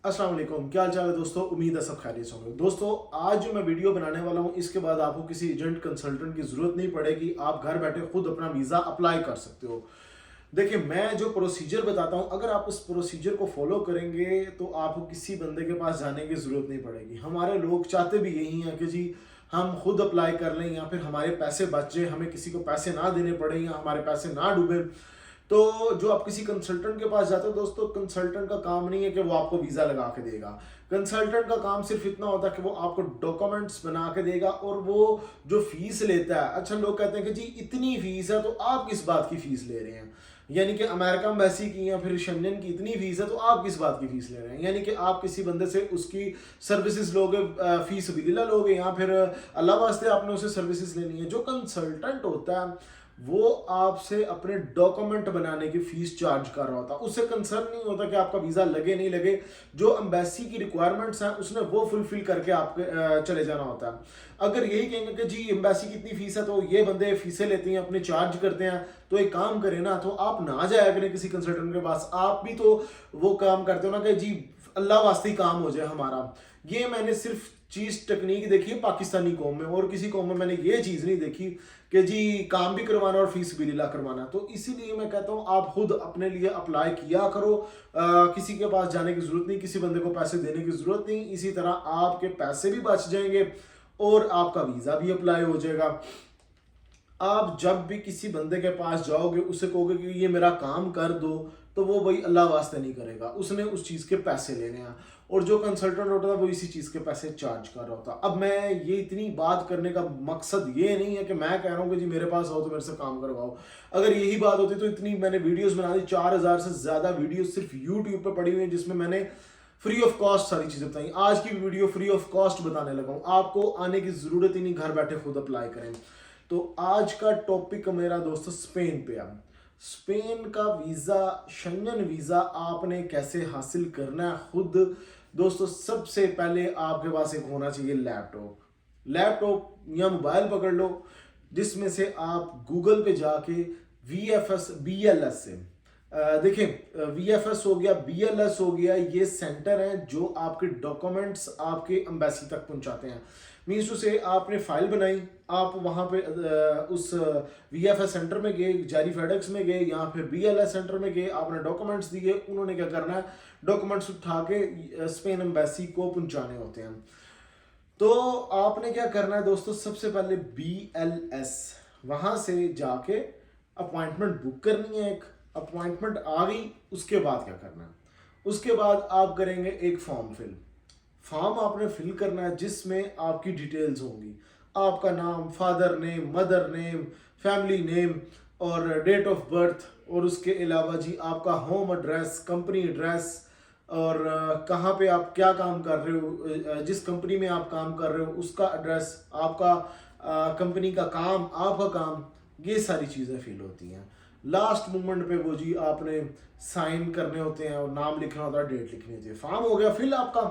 अस्सलाम वालेकुम, क्या हाल चाल है दोस्तों। उम्मीद है सब खैरियत से होंगे। दोस्तों, आज जो मैं वीडियो बनाने वाला हूं, इसके बाद आपको किसी एजेंट कंसल्टेंट की ज़रूरत नहीं पड़ेगी। आप घर बैठे खुद अपना वीज़ा अप्लाई कर सकते हो। देखिए, मैं जो प्रोसीजर बताता हूं, अगर आप उस प्रोसीजर को फॉलो करेंगे तो आपको किसी बंदे के पास जाने की ज़रूरत नहीं पड़ेगी। हमारे लोग चाहते भी यही हैं कि जी हम खुद अप्लाई कर लें या फिर हमारे पैसे बच जाए, हमें किसी को पैसे ना देने पड़े या हमारे पैसे ना डूबे। तो जो आप किसी कंसल्टेंट के पास जाते हो दोस्तों, कंसल्टेंट का काम नहीं है कि वो आपको वीज़ा लगा के देगा। कंसल्टेंट का काम सिर्फ इतना होता है कि वो आपको डॉक्यूमेंट्स बना के देगा और वो जो फीस लेता है, अच्छा लोग कहते हैं कि जी इतनी फीस है तो आप किस बात की फीस ले रहे हैं। यानी कि अमेरिका एम्बेसी की या फिर शेंगन की इतनी फीस है तो आप किस बात की फीस ले रहे हैं। यानी कि आप किसी बंदे से उसकी सर्विसेज लोगे, फीस बिल्ला लोगे या फिर अल्लाह वास्ते आपने उसे सर्विसेज लेनी है। जो कंसल्टेंट होता है वो आपसे अपने डॉक्यूमेंट बनाने की फीस चार्ज कर रहा होता है। उससे कंसर्न नहीं होता कि आपका वीज़ा लगे नहीं लगे। जो एम्बेसी की रिक्वायरमेंट्स हैं उसने वो फुलफिल करके आपके चले जाना होता है। अगर यही कहेंगे कि जी एम्बेसी की इतनी फीस है तो ये बंदे फीसें लेते हैं, अपने चार्ज करते हैं, तो एक काम करें ना, तो आप ना जाया करें किसी कंसल्टेंट के पास। आप भी तो वो काम करते हो ना कि जी अल्लाह वास्ते ही काम हो जाए हमारा। ये मैंने सिर्फ चीज टेक्निक देखी है पाकिस्तानी कौम में, और किसी कौम में मैंने ये चीज नहीं देखी कि जी काम भी करवाना और फीस भी लीला करवाना। तो इसीलिए मैं कहता हूँ आप खुद अपने लिए अप्लाई किया करो। किसी के पास जाने की जरूरत नहीं, किसी बंदे को पैसे देने की जरूरत नहीं। इसी तरह आपके पैसे भी बच जाएंगे और आपका वीजा भी अप्लाई हो जाएगा। आप जब भी किसी बंदे के पास जाओगे, उसे कहोगे कि ये मेरा काम कर दो, तो वो भाई अल्लाह वास्ते नहीं करेगा, उसने उस चीज़ के पैसे लेने हैं। और जो कंसल्टेंट होता है वो इसी चीज़ के पैसे चार्ज कर रहा होता। अब मैं ये इतनी बात करने का मकसद ये नहीं है कि मैं कह रहा हूँ कि जी मेरे पास आओ तो मेरे से काम करवाओ। अगर यही बात होती तो इतनी मैंने वीडियोस बना दी, 4000 से ज़्यादा वीडियोस सिर्फ यूट्यूब पर पड़ी हुई हैं, जिसमें मैंने फ्री ऑफ कॉस्ट सारी चीज़ें बताई। आज की वीडियो फ्री ऑफ कॉस्ट बताने लगा हूँ, आपको आने की ज़रूरत ही नहीं, घर बैठे खुद अप्लाई करें। तो आज का टॉपिक मेरा दोस्तों स्पेन पे है। स्पेन का वीज़ा, शेंगन वीज़ा आपने कैसे हासिल करना है खुद। दोस्तों, सबसे पहले आपके पास एक होना चाहिए लैपटॉप। लैपटॉप या मोबाइल पकड़ लो, जिसमें से आप गूगल पे जाके VFS BLS से देखें, VFS हो गया, BLS हो गया, ये सेंटर हैं जो आपके डॉक्यूमेंट्स आपके एम्बेसी तक पहुंचाते हैं। मीन्स टू से आपने फाइल बनाई, आप वहाँ पे उस VFS सेंटर में गए, जारी फेडेक्स में गए या फिर BLS सेंटर में गए, आपने डॉक्यूमेंट्स दिए, उन्होंने क्या करना है, डॉक्यूमेंट्स उठा के स्पेन एम्बेसी को पहुंचाने होते हैं। तो आपने क्या करना है दोस्तों, सबसे पहले BLS वहाँ से जाके अपॉइंटमेंट बुक करनी है। एक अपॉइंटमेंट आ गई, उसके बाद क्या करना है, उसके बाद आप करेंगे एक फॉर्म आपने फिल करना है, जिसमें आपकी डिटेल्स होंगी, आपका नाम, father name, mother name, family name और डेट ऑफ बर्थ, और उसके अलावा जी आपका होम एड्रेस, कंपनी एड्रेस, और कहाँ पे आप क्या काम कर रहे हो, जिस कंपनी में आप काम कर रहे हो उसका एड्रेस, आपका कंपनी का काम, आपका काम, ये सारी चीज़ें फिल होती हैं। लास्ट मोमेंट पे वो जी आपने साइन करने होते हैं और नाम लिखना होता है, डेट लिखनी होती है। फॉर्म हो गया फिल आपका।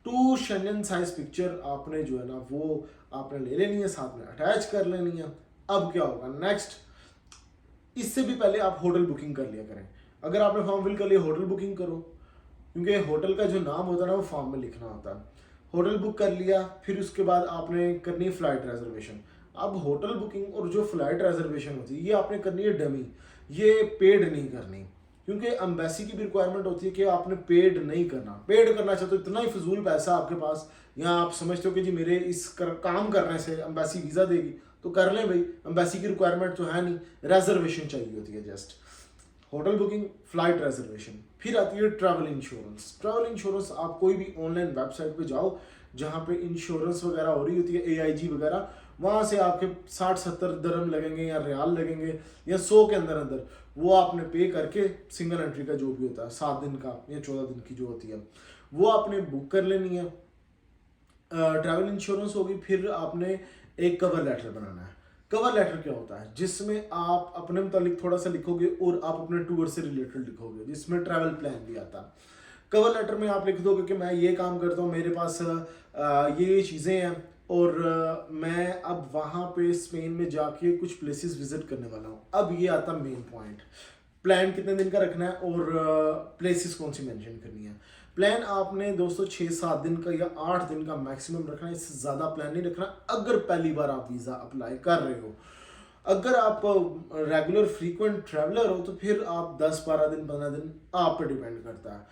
2 शेंगन साइज पिक्चर आपने जो है ना वो आपने ले लेनी है, साथ में अटैच कर लेनी है। अब क्या होगा नेक्स्ट, इससे भी पहले आप होटल बुकिंग कर लिया करें। अगर आपने फॉर्म फिल कर लिया, होटल बुकिंग करो, क्योंकि होटल का जो नाम होता है ना वो फॉर्म में लिखना होता है। होटल बुक कर लिया, फिर उसके बाद आपने करनी है फ्लाइट रिजर्वेशन। अब होटल बुकिंग और जो फ्लाइट रिजर्वेशन होती है ये आपने करनी है डमी, ये पेड नहीं करनी, क्योंकि एम्बेसी की भी रिक्वायरमेंट होती है कि आपने पेड नहीं करना। पेड करना चाहते हो, इतना ही फजूल पैसा आपके पास, या आप समझते हो कि जी मेरे काम करने से एम्बेसी वीज़ा देगी, तो कर लें भाई, एम्बेसी की रिक्वायरमेंट तो है नहीं, रिजर्वेशन चाहिए होती है just. Hotel booking, flight reservation, फिर आती है ट्रैवल इंश्योरेंस। ट्रैवल इंश्योरेंस आप कोई भी ऑनलाइन वेबसाइट पे जाओ जहाँ पे इंश्योरेंस वगैरह हो रही होती है, AIG वगैरह, वहाँ से आपके 60-70 दरम लगेंगे या रियाल लगेंगे या 100 के अंदर अंदर, वो आपने पे करके सिंगल एंट्री का जो भी होता है 7 दिन का या 14 दिन की जो होती है, वो आपने बुक कर लेनी है। ट्रैवल इंश्योरेंस होगी। फिर आपने एक कवर लेटर बनाना है। कवर लेटर क्या होता है, जिसमें आप अपने मुतालिक थोड़ा सा लिखोगे और आप अपने टूर से रिलेटेड लिखोगे, जिसमें ट्रैवल प्लान भी आता है। कवर लेटर में आप लिख दोगे कि मैं ये काम करता हूँ, मेरे पास ये चीज़ें हैं, और मैं अब वहाँ पे स्पेन में जाके कुछ प्लेसेस विजिट करने वाला हूँ। अब ये आता मेन पॉइंट, प्लान कितने दिन का रखना है और प्लेसेस कौन सी मेंशन करनी है। प्लान आपने दोस्तों 6-7 दिन का या 8 दिन का मैक्सिमम रखना है, इससे ज़्यादा प्लान नहीं रखना अगर पहली बार आप वीज़ा अप्लाई कर रहे हो। अगर आप रेगुलर फ्रीक्वेंट ट्रैवलर हो तो फिर आप 10-12 दिन 15 दिन आप पे डिपेंड करता है,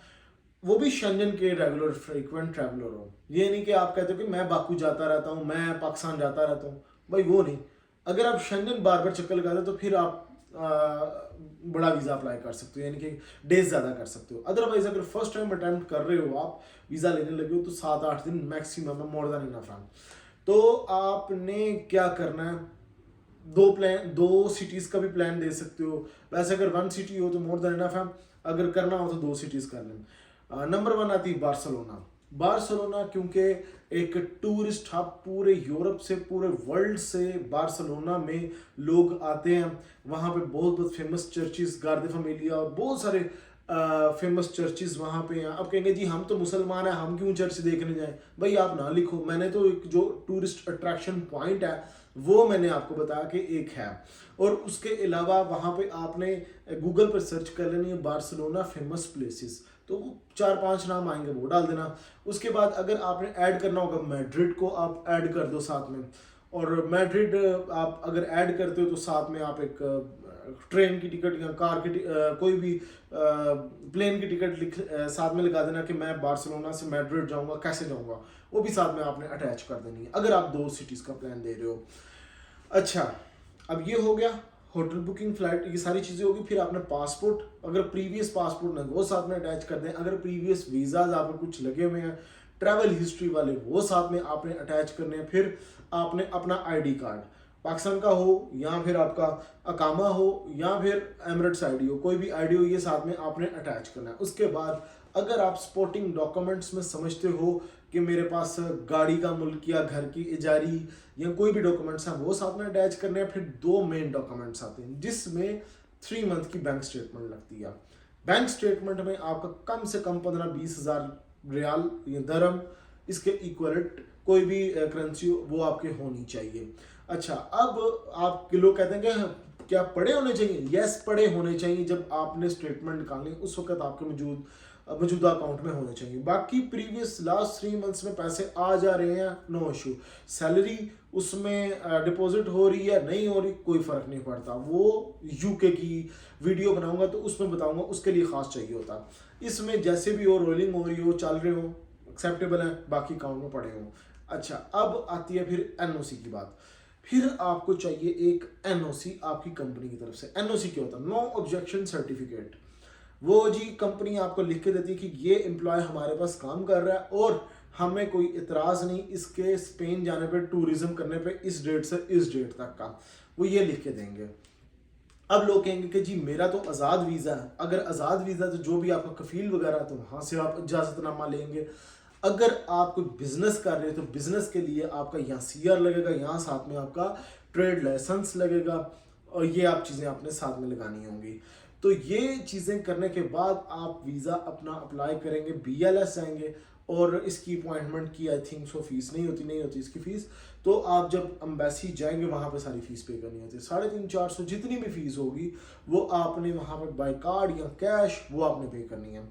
वो भी शेंजन के रेगुलर फ्रीक्वेंट ट्रैवलर हो। ये नहीं कि आप कहते हो कि मैं बाकू जाता रहता हूँ, मैं पाकिस्तान जाता रहता हूँ, भाई वो नहीं। अगर आप शेंजन बार बार चक्कर लगाते हो तो फिर आप बड़ा वीज़ा अप्लाई कर सकते हो, यानी कि डेज ज़्यादा कर सकते हो। अदरवाइज अगर फर्स्ट टाइम अटैम्प्ट कर रहे हो, आप वीज़ा लेने लगे हो, तो 7-8 दिन मैक्सिमम है, मोर देन इनफ है। तो आपने क्या करना है, दो सिटीज़ का भी प्लान दे सकते हो। वैसे अगर 1 सिटी हो तो मोर देन इनफ है, अगर करना हो तो 2 सिटीज़ कर लें। नंबर 1 आती है बार्सिलोना। बार्सिलोना क्योंकि एक टूरिस्ट हब, पूरे यूरोप से, पूरे वर्ल्ड से बार्सिलोना में लोग आते हैं। वहाँ पे बहुत बहुत फेमस चर्चिज़, गार्दे फैमिलिया और बहुत सारे फेमस चर्चिज़ वहाँ पे हैं। अब कहेंगे जी हम तो मुसलमान हैं, हम क्यों चर्च देखने जाएं? भाई आप ना लिखो, मैंने तो एक जो टूरिस्ट अट्रैक्शन पॉइंट है वो मैंने आपको बताया कि एक है। और उसके अलावा वहाँ पे आपने गूगल पर सर्च कर लेनी है बार्सिलोना फेमस प्लेसेस, तो 4-5 नाम आएंगे, वो डाल देना। उसके बाद अगर आपने ऐड करना होगा मैड्रिड को, आप ऐड कर दो साथ में। और मैड्रिड आप अगर ऐड करते हो तो साथ में आप एक ट्रेन की टिकट या कार की कोई भी प्लेन की टिकट साथ में लगा देना कि मैं बार्सिलोना से मैड्रिड जाऊंगा, कैसे जाऊंगा, वो भी साथ में आपने अटैच कर देनी है अगर आप 2 सिटीज़ का प्लान दे रहे हो। अच्छा, अब ये हो गया होटल बुकिंग, फ्लाइट, ये सारी चीज़ें होगी। फिर आपने पासपोर्ट, अगर प्रीवियस पासपोर्ट ना वो साथ में अटैच कर दें, अगर प्रीवियस वीज़ाज आप कुछ लगे हुए हैं ट्रैवल हिस्ट्री वाले, वो साथ में आपने अटैच करने हैं। फिर आपने अपना आईडी कार्ड, पाकिस्तान का हो या फिर आपका अकामा हो या फिर एमिरेट्स आईडी हो, कोई भी आईडी हो, ये साथ में आपने अटैच करना है। उसके बाद अगर आप सपोर्टिंग डॉक्यूमेंट्स में समझते हो कि मेरे पास गाड़ी का मुल्किया, घर की इजारी या कोई भी डॉक्यूमेंट्स हैं, वो साथ में अटैच करने हैं। फिर 2 मेन डॉक्यूमेंट्स आते हैं जिसमें 3 मंथ की बैंक स्टेटमेंट लगती है। बैंक स्टेटमेंट में आपका कम से कम 15-20 हज़ार रियाल या दरम, इसके इक्वलेंट कोई भी करेंसी वो आपके होनी चाहिए। अच्छा, अब आप लोग कहते हैं कि क्या पड़े होने चाहिए? यस, पड़े होने चाहिए। जब आपने स्टेटमेंट निकालनी उस वक्त आपके मौजूदा अकाउंट में होने चाहिए। बाकी प्रीवियस लास्ट 3 मंथ्स में पैसे आ जा रहे हैं, नो इशू। सैलरी उसमें डिपॉजिट हो रही है, नहीं हो रही, कोई फ़र्क नहीं पड़ता। वो यूके की वीडियो बनाऊंगा तो उसमें बताऊंगा, उसके लिए ख़ास चाहिए होता। इसमें जैसे भी हो, रोलिंग हो रही हो, चल रहे हो, एक्सेप्टेबल है, बाकी अकाउंट में पड़े हो। अच्छा, अब आती है फिर एनओसी की बात। फिर आपको चाहिए एक एनओसी आपकी कंपनी की तरफ से। एनओसी क्या होता है? No objection certificate. वो जी कंपनी आपको लिख के देती है कि ये एम्प्लॉय हमारे पास काम कर रहा है और हमें कोई इतराज़ नहीं इसके स्पेन जाने पे, टूरिज्म करने पे, इस डेट से इस डेट तक का, वो ये लिख के देंगे। अब लोग कहेंगे कि जी मेरा तो आज़ाद वीज़ा है। अगर आज़ाद वीज़ा तो जो भी आपका कफील वगैरह, तो वहाँ से आप इजाज़तनामा लेंगे। अगर आप कोई बिजनेस कर रहे हो तो बिजनेस के लिए आपका यहाँ सीआर लगेगा, यहाँ साथ में आपका ट्रेड लाइसेंस लगेगा, और ये आप चीज़ें आपने साथ में लगानी होंगी। तो ये चीज़ें करने के बाद आप वीज़ा अपना अप्लाई करेंगे, बीएलएस आएंगे, और इसकी अपॉइंटमेंट की आई थिंक सो फीस नहीं होती इसकी फ़ीस। तो आप जब एम्बेसी जाएंगे वहाँ पे सारी फीस पे करनी होती है। 350-400 जितनी भी फीस होगी वो आपने वहाँ पे बाय कार्ड या कैश वो आपने पे करनी है।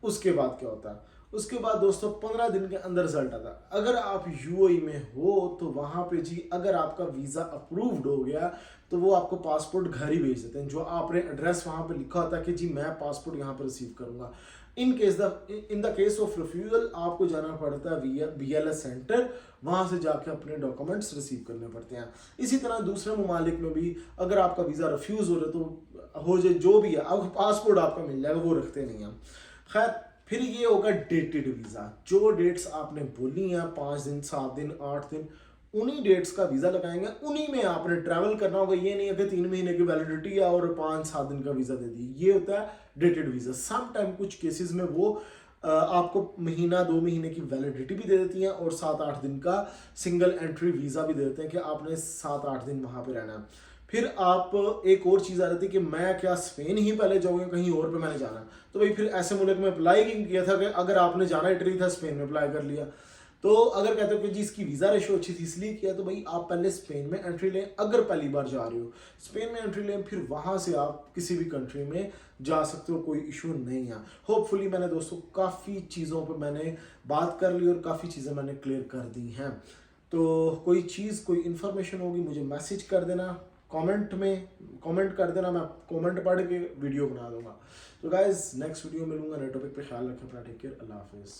उसके बाद क्या होता है? उसके बाद दोस्तों 15 दिन के अंदर रिजल्ट आता है। अगर आप यूएई में हो तो वहाँ पे जी अगर आपका वीज़ा अप्रूव्ड हो गया तो वो आपको पासपोर्ट घर ही भेज देते हैं, जो आपने एड्रेस वहाँ पे लिखा होता है कि जी मैं पासपोर्ट यहाँ पर रिसीव करूँगा। In the case of refusal आपको जाना पड़ता है बीएलएस सेंटर, वहाँ से जाके अपने डॉक्यूमेंट्स रिसीव करने पड़ते हैं। इसी तरह दूसरे ममालिक में भी अगर आपका वीज़ा रिफ्यूज़ हो रहा है तो हो जाए जो भी है, आपको पासपोर्ट आपका मिल जाएगा, वो रखते नहीं हैं। खैर, फिर ये होगा डेटेड वीज़ा। जो डेट्स आपने बोली हैं 5 दिन, 7 दिन, 8 दिन, उन्हीं डेट्स का वीज़ा लगाएंगे, उन्हीं में आपने ट्रैवल करना होगा। ये नहीं है कि 3 महीने की वैलिडिटी है और 5-7 दिन का वीज़ा दे दी, ये होता है डेटेड वीज़ा। सम टाइम कुछ केसेस में वो आपको महीना 2 महीने की वैलिडिटी भी दे देती हैं और 7-8 दिन का सिंगल एंट्री वीज़ा भी दे देते हैं कि आपने 7-8 दिन वहाँ पे रहना है। फिर आप एक और चीज़ आ जाती है कि मैं क्या स्पेन ही पहले जाऊँगा, कहीं और पे मैंने जाना है, तो भाई फिर ऐसे मुल्क में अप्लाई किया था कि अगर आपने जाना इटली था, स्पेन में अप्लाई कर लिया। तो अगर कहते हो कि जी इसकी वीज़ा रेशो अच्छी थी इसलिए किया, तो भाई आप पहले स्पेन में एंट्री लें। अगर पहली बार जा रहे हो स्पेन में एंट्री लें, फिर वहाँ से आप किसी भी कंट्री में जा सकते हो, कोई इशू नहीं है। होपफुली मैंने दोस्तों काफ़ी चीज़ों पे मैंने बात कर ली और काफ़ी चीज़ें मैंने क्लियर कर दी हैं। तो कोई चीज़ कोई इन्फॉर्मेशन होगी मुझे मैसेज कर देना, कमेंट में कमेंट कर देना, मैं कमेंट पढ़ के वीडियो बना दूंगा। तो गाइज नेक्स्ट वीडियो मिलूंगा नए टॉपिक पे। ख्याल रखें अपना, टेक केयर, अल्लाह हाफिज़।